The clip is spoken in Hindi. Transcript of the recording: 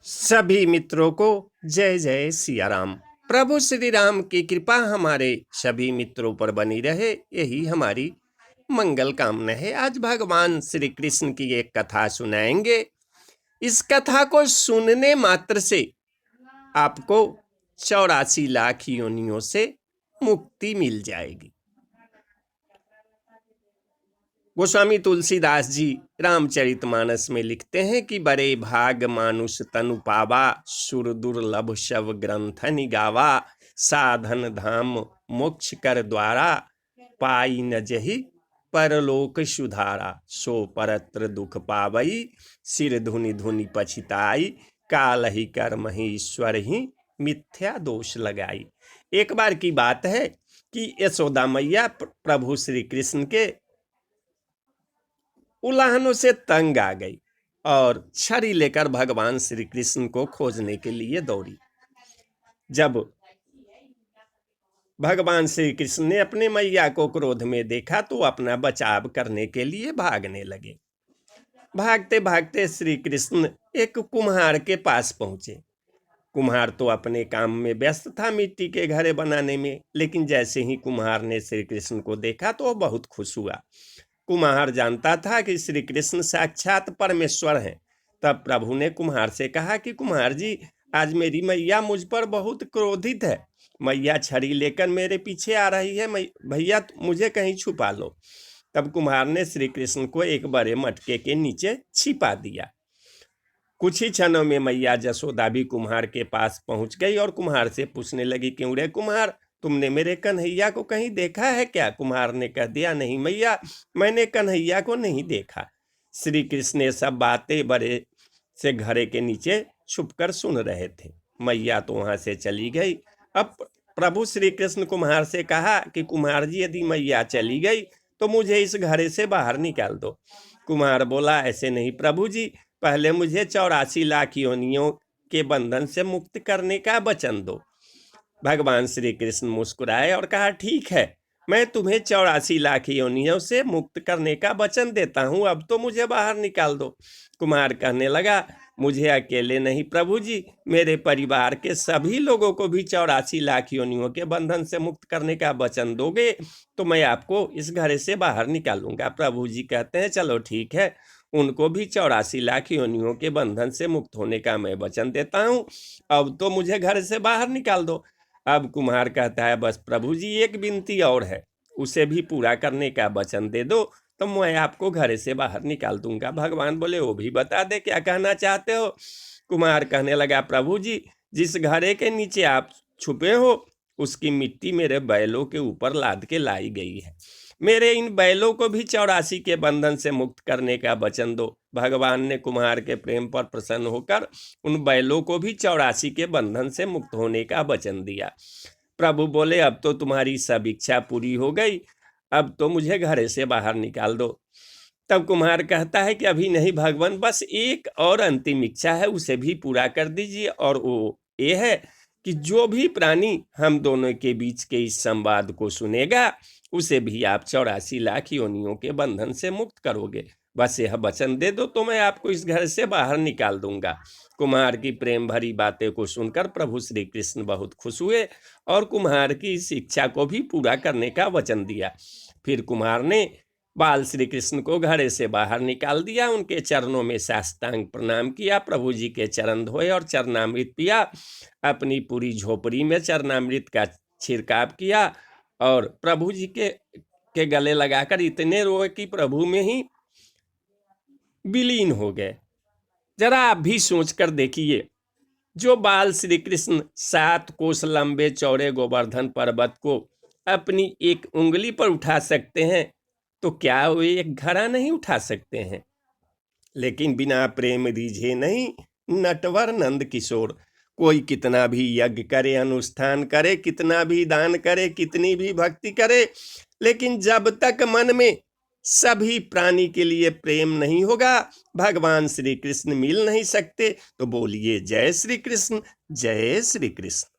सभी मित्रों को जय जय सिया राम। प्रभु श्री राम की कृपा हमारे सभी मित्रों पर बनी रहे, यही हमारी मंगल कामना है। आज भगवान श्री कृष्ण की एक कथा सुनाएंगे। इस कथा को सुनने मात्र से आपको 84 लाख योनियों से मुक्ति मिल जाएगी। गोस्वामी तुलसीदास जी रामचरितमानस में लिखते हैं कि बड़े भाग मानुष तनु पावा, सुर दुर्लभ शव ग्रंथनि गावा, साधन धाम मोक्ष कर द्वारा, पाई न जहि परलोक सुधारा, सो परत्र दुख पावई, सिर धुनि धुनि पछिताई, काल ही कर्म ही ईश्वर ही मिथ्या दोष लगाई। एक बार की बात है कि यशोदा मैया प्रभु श्री कृष्ण के उल्लाहनों से तंग आ गई और छड़ी लेकर भगवान श्री कृष्ण को खोजने के लिए दौड़ी। जब भगवान श्री कृष्ण ने अपने मैया को क्रोध में देखा तो अपना बचाव करने के लिए भागने लगे। भागते भागते श्री कृष्ण एक कुम्हार के पास पहुंचे। कुम्हार तो अपने काम में व्यस्त था, मिट्टी के घड़े बनाने में, लेकिन जैसे ही कुम्हार ने श्री कृष्ण को देखा तो वह बहुत खुश हुआ। कुम्हार जानता था कि श्री कृष्ण साक्षात परमेश्वर हैं। तब प्रभु ने कुम्हार से कहा कि कुम्हार जी, आज मेरी मैया मुझ पर बहुत क्रोधित है। मैया छड़ी लेकर मेरे पीछे आ रही है, भैया मुझे कहीं छुपा लो। तब कुम्हार ने श्री कृष्ण को एक बड़े मटके के नीचे छिपा दिया। कुछ ही क्षणों में मैया जसोदा भी कुम्हार के पास पहुंच गई और कुम्हार से पूछने लगी, क्यों रे कुम्हार, तुमने मेरे कन्हैया को कहीं देखा है क्या? कुम्हार ने कह दिया, नहीं मैया, मैंने कन्हैया को नहीं देखा। श्री कृष्ण ने सब बातें बड़े से घड़े के नीचे छुपकर सुन रहे थे। मैया तो वहां से चली गई। अब प्रभु श्री कृष्ण कुम्हार से कहा कि कुम्हार जी, यदि मैया चली गई तो मुझे इस घड़े से बाहर निकाल दो। कुम्हार बोला, ऐसे नहीं प्रभु जी, पहले मुझे 84 लाख योनियों के बंधन से मुक्त करने का वचन दो। भगवान श्री कृष्ण मुस्कुराए और कहा, ठीक है, मैं तुम्हें 84 लाख योनियों से मुक्त करने का वचन देता हूं, अब तो मुझे बाहर निकाल दो। कुम्हार कहने लगा, मुझे अकेले नहीं प्रभु जी, मेरे परिवार के सभी लोगों को भी 84 लाख योनियों के बंधन से मुक्त करने का वचन दोगे तो मैं आपको इस घड़े से बाहर निकालूंगा। प्रभु जी कहते हैं, चलो ठीक है, उनको भी 84 लाख योनियों के बंधन से मुक्त होने का मैं वचन देता हूं, अब तो मुझे घर से बाहर निकाल दो। अब कुम्हार कहता है, बस प्रभु जी, एक विनती और है, उसे भी पूरा करने का वचन दे दो तो मैं आपको घर से बाहर निकाल दूंगा। भगवान बोले, वो भी बता दे, क्या कहना चाहते हो? कुम्हार कहने लगा, प्रभु जी, जिस घड़े के नीचे आप छुपे हो उसकी मिट्टी मेरे बैलों के ऊपर लाद के लाई गई है। मेरे इन बैलों को भी 84 के बंधन से मुक्त करने का वचन दो। भगवान ने कुम्हार के प्रेम पर प्रसन्न होकर उन बैलों को भी 84 के बंधन से मुक्त होने का वचन दिया। प्रभु बोले, अब तो तुम्हारी सब इच्छा पूरी हो गई, अब तो मुझे घरे से बाहर निकाल दो। तब कुम्हार कहता है कि अभी नहीं भगवान, बस एक और अंतिम इच्छा है, उसे भी पूरा कर दीजिए, और वो ये है कि जो भी प्राणी हम दोनों के बीच के इस संवाद को सुनेगा उसे भी आप 84 लाख योनियों के बंधन से मुक्त करोगे। बस यह वचन दे दो तो मैं आपको इस घर से बाहर निकाल दूंगा। कुम्हार की प्रेम भरी बातें को सुनकर प्रभु श्री कृष्ण बहुत खुश हुए और कुम्हार की इस इच्छा को भी पूरा करने का वचन दिया। फिर कुम्हार ने बाल श्री कृष्ण को घड़े से बाहर निकाल दिया, उनके चरणों में साष्टांग प्रणाम किया, प्रभु जी के चरण धोए और चरणामृत पिया, अपनी पूरी झोपड़ी में चरणामृत का छिड़काव किया और प्रभु जी के गले लगाकर इतने रोए कि प्रभु में ही विलीन हो गए। जरा आप भी सोचकर देखिए, जो बाल श्री कृष्ण 7 कोस लंबे चौड़े गोवर्धन पर्वत को अपनी एक उंगली पर उठा सकते हैं, तो क्या वे एक घड़ा नहीं उठा सकते हैं? लेकिन बिना प्रेम रीझे नहीं नटवर नंद किशोर। कोई कितना भी यज्ञ करे, अनुष्ठान करे, कितना भी दान करे, कितनी भी भक्ति करे, लेकिन जब तक मन में सभी प्राणी के लिए प्रेम नहीं होगा, भगवान श्री कृष्ण मिल नहीं सकते। तो बोलिए, जय श्री कृष्ण, जय श्री कृष्ण।